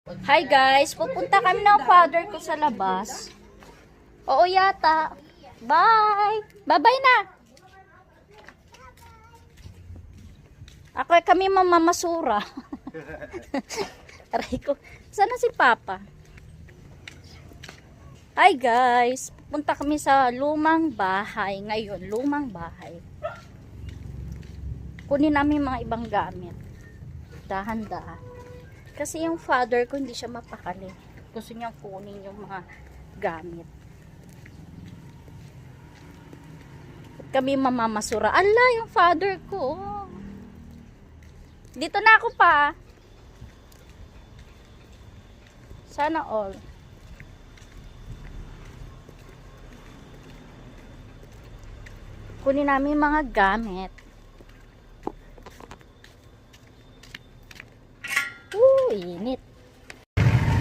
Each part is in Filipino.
Hi guys, pupunta kami ng father ko sa labas. Oo yata. Bye! Bye-bye na! Ako kami mamamasura. Aray ko. Sana si Papa? Hi guys, pupunta kami sa lumang bahay. Ngayon, lumang bahay. Kunin namin mga ibang gamit. Dahan-dahan. Kasi yung father ko hindi siya mapakali. Gusto niyang kunin yung mga gamit. At kami mamamasura. Ala, yung father ko. Dito na ako pa. Sana all. Kunin namin mga gamit. Init.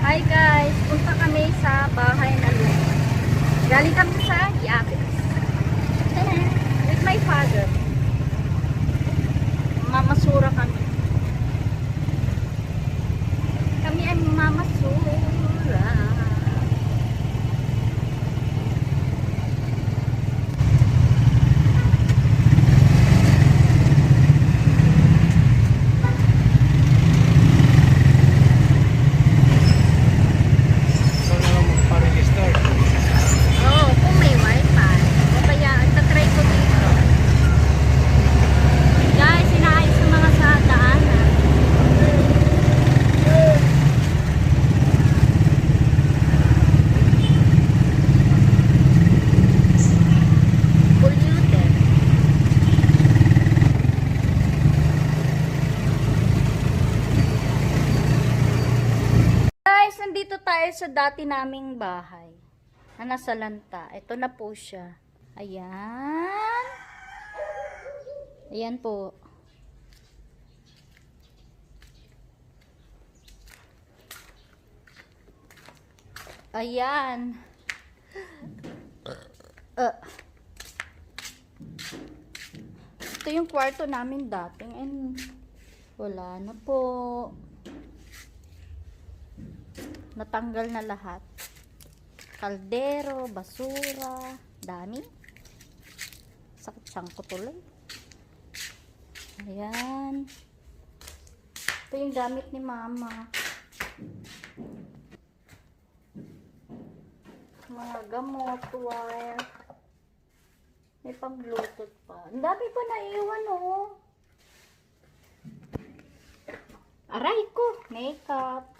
Hi guys, punta kami sa bahay na luma. Galing kami sa Yapis. With my father. Mamasura kami. Kami ay mamasura. Nandito tayo sa dati naming bahay na nasa lanta. Ito na po siya. Ayan. Ayan po. Ayan. Ito yung kwarto namin dating and wala na po. Natanggal na lahat. Kaldero, basura, dami. Sakit sangko tuloy. Ayan. Ito yung gamit ni mama. Mga gamot, wire. May pang bluetooth pa. Ang dami pa naiwan, oh. Aray ko, makeup.